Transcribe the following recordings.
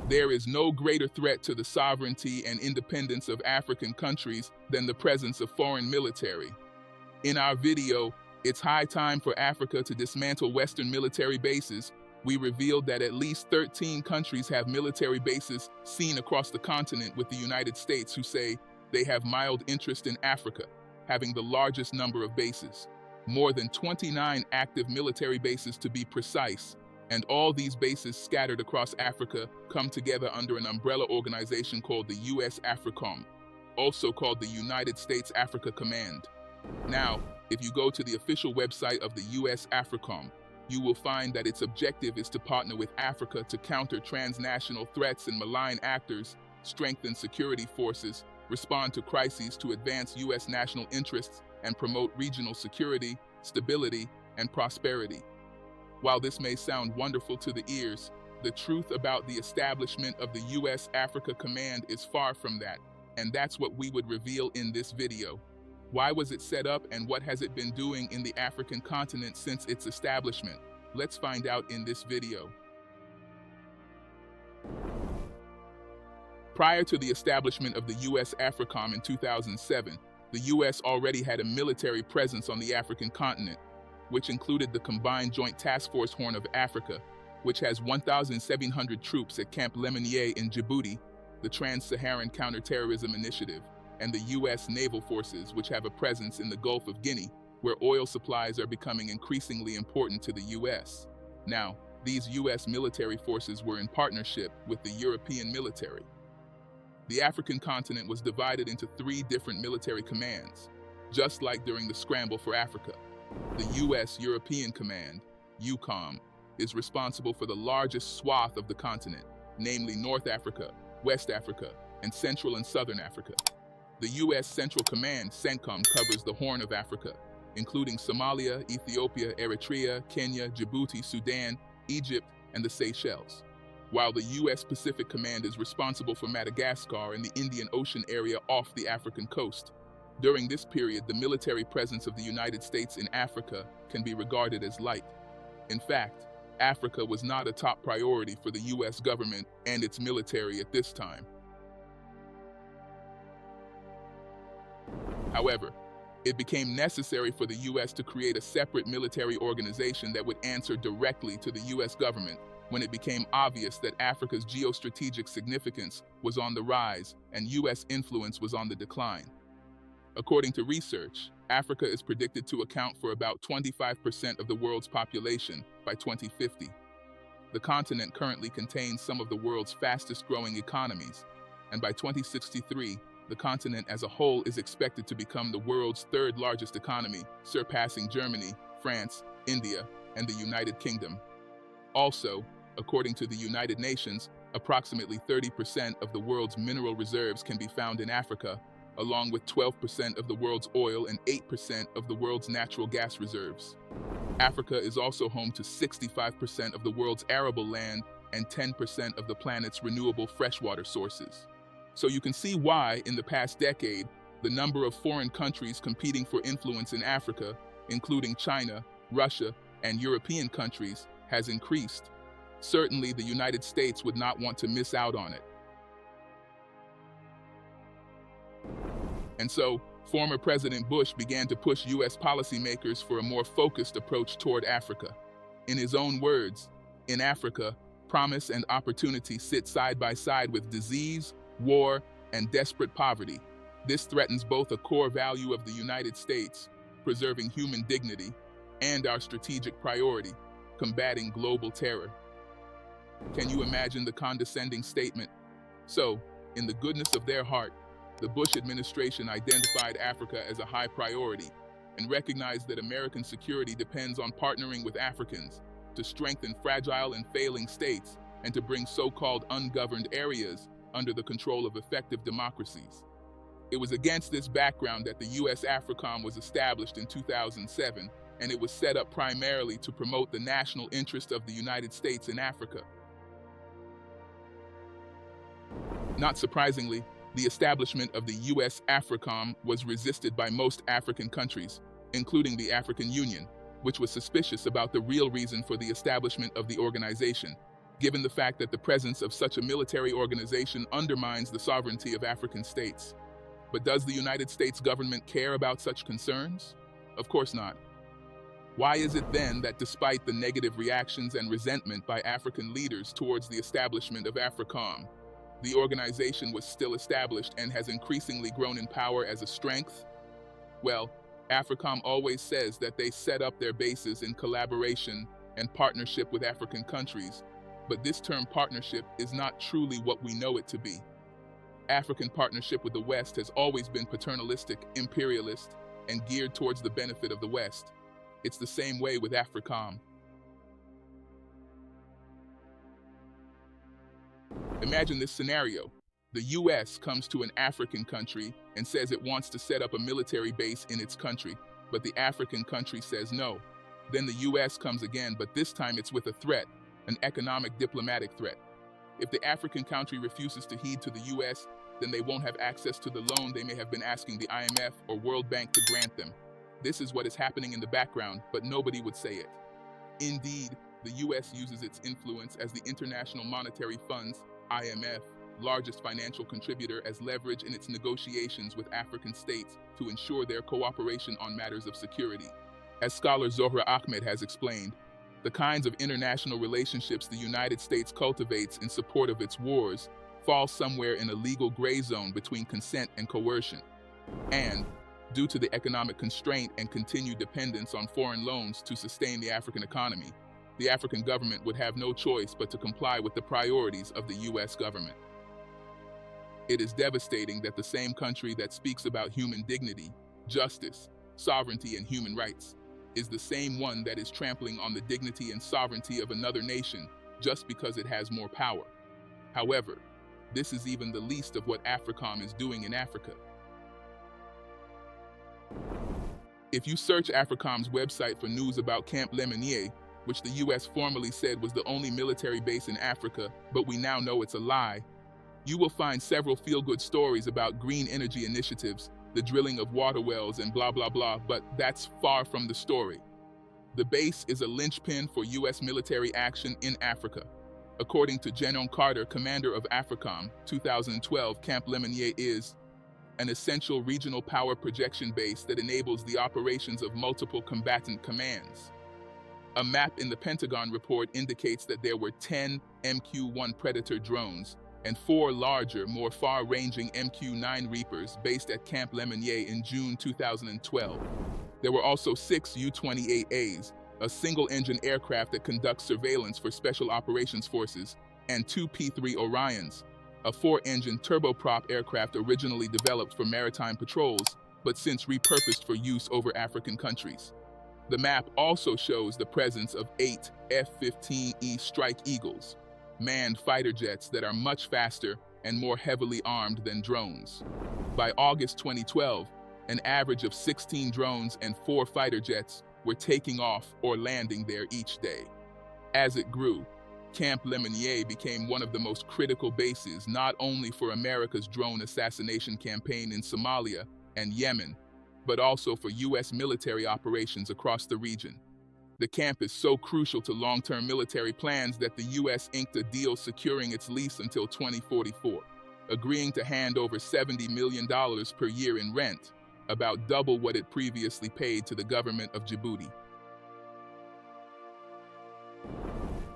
There is no greater threat to the sovereignty and independence of African countries than the presence of foreign military. In our video, "It's High Time for Africa to Dismantle Western Military Bases," we revealed that at least 13 countries have military bases seen across the continent, with the United States, who say they have mild interest in Africa, having the largest number of bases. More than 29 active military bases to be precise, and all these bases scattered across Africa come together under an umbrella organization called the US AFRICOM, also called the United States Africa Command. Now, if you go to the official website of the US AFRICOM, you will find that its objective is to partner with Africa to counter transnational threats and malign actors, strengthen security forces, respond to crises to advance US national interests, and promote regional security, stability, and prosperity. While this may sound wonderful to the ears, the truth about the establishment of the US Africa Command is far from that, and that's what we would reveal in this video. Why was it set up, and what has it been doing in the African continent since its establishment? Let's find out in this video. Prior to the establishment of the US AFRICOM in 2007, the US already had a military presence on the African continent, which included the Combined Joint Task Force Horn of Africa, which has 1,700 troops at Camp Lemonnier in Djibouti, the Trans-Saharan Counter-Terrorism Initiative, and the US Naval Forces, which have a presence in the Gulf of Guinea, where oil supplies are becoming increasingly important to the US. Now, these US military forces were in partnership with the European military. The African continent was divided into 3 different military commands, just like during the scramble for Africa. The US European Command, EUCOM, is responsible for the largest swath of the continent, namely North Africa, West Africa, and Central and Southern Africa. The US Central Command, CENTCOM, covers the Horn of Africa, including Somalia, Ethiopia, Eritrea, Kenya, Djibouti, Sudan, Egypt, and the Seychelles. While the US Pacific Command is responsible for Madagascar and the Indian Ocean area off the African coast. During this period, the military presence of the United States in Africa can be regarded as light. In fact, Africa was not a top priority for the US government and its military at this time. However, it became necessary for the US to create a separate military organization that would answer directly to the US government when it became obvious that Africa's geostrategic significance was on the rise and US influence was on the decline. According to research, Africa is predicted to account for about 25% of the world's population by 2050. The continent currently contains some of the world's fastest-growing economies, and by 2063, the continent as a whole is expected to become the world's 3rd largest economy, surpassing Germany, France, India, and the United Kingdom. Also, according to the United Nations, approximately 30% of the world's mineral reserves can be found in Africa, along with 12% of the world's oil and 8% of the world's natural gas reserves. Africa is also home to 65% of the world's arable land and 10% of the planet's renewable freshwater sources. So you can see why, in the past decade, the number of foreign countries competing for influence in Africa, including China, Russia, and European countries, has increased. Certainly, the United States would not want to miss out on it. And so, former President Bush began to push US policymakers for a more focused approach toward Africa. In his own words, "In Africa, promise and opportunity sit side by side with disease, war, and desperate poverty. This threatens both a core value of the United States, preserving human dignity, and our strategic priority, combating global terror." Can you imagine the condescending statement? So, in the goodness of their heart, the Bush administration identified Africa as a high priority and recognized that American security depends on partnering with Africans to strengthen fragile and failing states and to bring so-called ungoverned areas under the control of effective democracies. It was against this background that the US AFRICOM was established in 2007, and it was set up primarily to promote the national interest of the United States in Africa. Not surprisingly, the establishment of the US AFRICOM was resisted by most African countries, including the African Union, which was suspicious about the real reason for the establishment of the organization. given the fact that the presence of such a military organization undermines the sovereignty of African states. But does the United States government care about such concerns? Of course not. Why is it then that despite the negative reactions and resentment by African leaders towards the establishment of AFRICOM, the organization was still established and has increasingly grown in power as a strength? Well, AFRICOM always says that they set up their bases in collaboration and partnership with African countries, but this term partnership is not truly what we know it to be. African partnership with the West has always been paternalistic, imperialist, and geared towards the benefit of the West. It's the same way with AFRICOM. Imagine this scenario. The US comes to an African country and says it wants to set up a military base in its country, but the African country says no. Then the US comes again, but this time it's with a threat, an economic diplomatic threat. If the African country refuses to heed to the US, then they won't have access to the loan they may have been asking the IMF or World Bank to grant them. This is what is happening in the background, but nobody would say it. Indeed, the US uses its influence as the International Monetary Fund's, IMF, largest financial contributor as leverage in its negotiations with African states to ensure their cooperation on matters of security. As scholar Zohra Ahmed has explained, the kinds of international relationships the United States cultivates in support of its wars fall somewhere in a legal gray zone between consent and coercion. And, due to the economic constraint and continued dependence on foreign loans to sustain the African economy, the African government would have no choice but to comply with the priorities of the US government. It is devastating that the same country that speaks about human dignity, justice, sovereignty, and human rights is the same one that is trampling on the dignity and sovereignty of another nation just because it has more power. However, this is even the least of what AFRICOM is doing in Africa. If you search AFRICOM's website for news about Camp Lemonnier, which the US formerly said was the only military base in Africa, but we now know it's a lie, you will find several feel-good stories about green energy initiatives, the drilling of water wells, and blah, blah, blah, but that's far from the story. The base is a linchpin for US military action in Africa. According to Jenon Carter, commander of AFRICOM, 2012, Camp Lemonnier is an essential regional power projection base that enables the operations of multiple combatant commands. A map in the Pentagon report indicates that there were 10 MQ-1 Predator drones and 4 larger, more far-ranging MQ-9 Reapers based at Camp Lemonnier in June 2012. There were also 6 U-28As, a single-engine aircraft that conducts surveillance for Special Operations Forces, and 2 P-3 Orions, a 4-engine turboprop aircraft originally developed for maritime patrols, but since repurposed for use over African countries. The map also shows the presence of 8 F-15E Strike Eagles, manned fighter jets that are much faster and more heavily armed than drones. By August 2012, an average of 16 drones and 4 fighter jets were taking off or landing there each day. As it grew, Camp Lemonnier became one of the most critical bases not only for America's drone assassination campaign in Somalia and Yemen, but also for US military operations across the region. The camp is so crucial to long-term military plans that the US inked a deal securing its lease until 2044, agreeing to hand over $70 million per year in rent, about double what it previously paid to the government of Djibouti.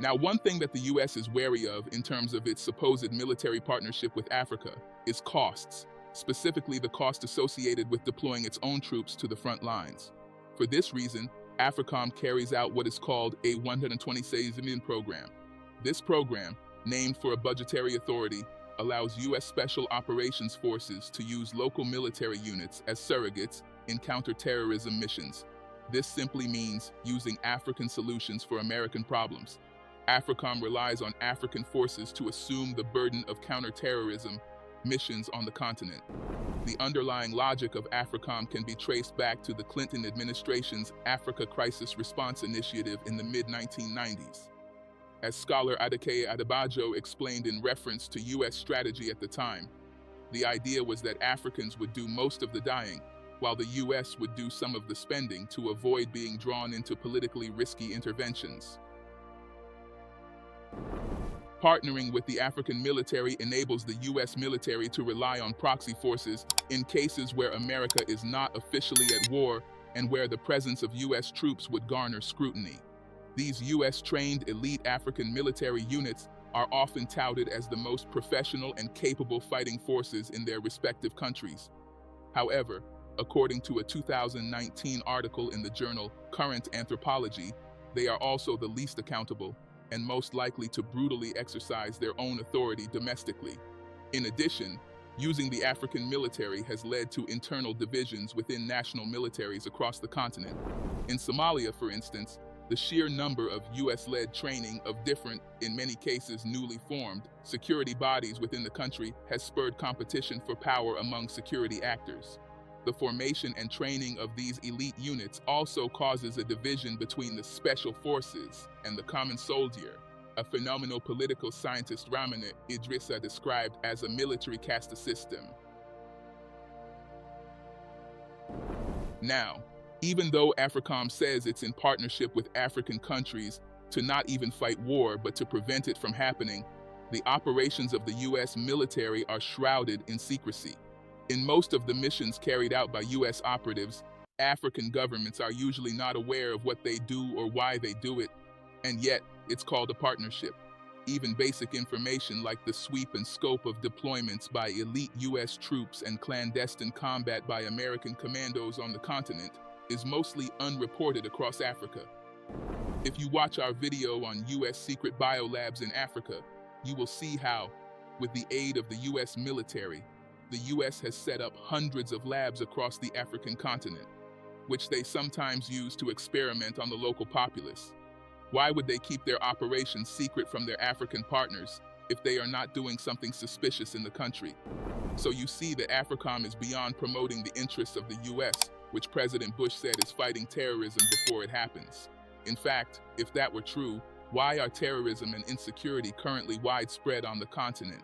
Now, one thing that the US is wary of in terms of its supposed military partnership with Africa is costs, specifically the cost associated with deploying its own troops to the front lines. For this reason, AFRICOM carries out what is called a 126 program. This program, named for a budgetary authority, allows US Special Operations Forces to use local military units as surrogates in counter-terrorism missions. This simply means using African solutions for American problems. AFRICOM relies on African forces to assume the burden of counter-terrorism missions on the continent. The underlying logic of AFRICOM can be traced back to the Clinton administration's Africa Crisis Response Initiative in the mid-1990s. As scholar Adekeye Adebajo explained in reference to US strategy at the time, the idea was that Africans would do most of the dying, while the US would do some of the spending to avoid being drawn into politically risky interventions. Partnering with the African military enables the U.S. military to rely on proxy forces in cases where America is not officially at war and where the presence of U.S. troops would garner scrutiny. These U.S.-trained elite African military units are often touted as the most professional and capable fighting forces in their respective countries. However, according to a 2019 article in the journal Current Anthropology, they are also the least accountable and most likely to brutally exercise their own authority domestically. In addition, using the African military has led to internal divisions within national militaries across the continent. In Somalia, for instance, the sheer number of U.S.-led training of different, in many cases newly formed, security bodies within the country has spurred competition for power among security actors. The formation and training of these elite units also causes a division between the special forces and the common soldier, a phenomenal political scientist Ramana Idrissa described as a military caste system. Now, even though AFRICOM says it's in partnership with African countries to not even fight war but to prevent it from happening, the operations of the U.S. military are shrouded in secrecy. In most of the missions carried out by U.S. operatives, African governments are usually not aware of what they do or why they do it, and yet it's called a partnership. Even basic information like the sweep and scope of deployments by elite U.S. troops and clandestine combat by American commandos on the continent is mostly unreported across Africa. If you watch our video on U.S. secret biolabs in Africa, you will see how, with the aid of the U.S. military, the U.S. has set up hundreds of labs across the African continent, which they sometimes use to experiment on the local populace. Why would they keep their operations secret from their African partners if they are not doing something suspicious in the country? So you see that AFRICOM is beyond promoting the interests of the U.S., which President Bush said is fighting terrorism before it happens. In fact, if that were true, why are terrorism and insecurity currently widespread on the continent?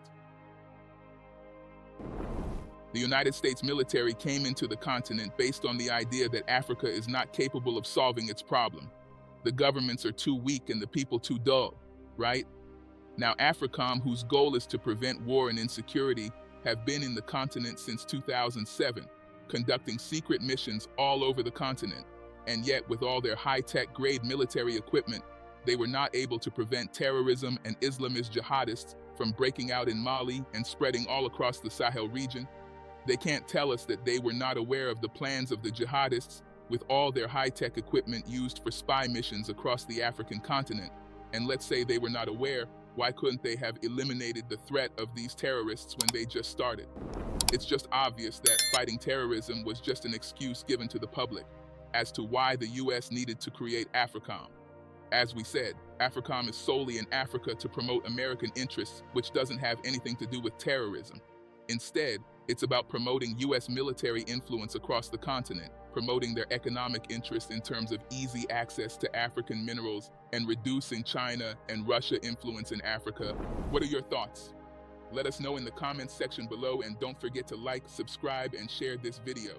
The United States military came into the continent based on the idea that Africa is not capable of solving its problem. The governments are too weak and the people too dull, right? Now, AFRICOM, whose goal is to prevent war and insecurity, have been in the continent since 2007, conducting secret missions all over the continent. And yet, with all their high-tech grade military equipment, they were not able to prevent terrorism and Islamist jihadists from breaking out in Mali and spreading all across the Sahel region. They can't tell us that they were not aware of the plans of the jihadists with all their high-tech equipment used for spy missions across the African continent. And let's say they were not aware, why couldn't they have eliminated the threat of these terrorists when they just started? It's just obvious that fighting terrorism was just an excuse given to the public as to why the U.S. needed to create AFRICOM. As we said, AFRICOM is solely in Africa to promote American interests, which doesn't have anything to do with terrorism. Instead, it's about promoting U.S. military influence across the continent, promoting their economic interests in terms of easy access to African minerals, and reducing China and Russia influence in Africa. What are your thoughts? Let us know in the comments section below, and don't forget to like, subscribe, and share this video.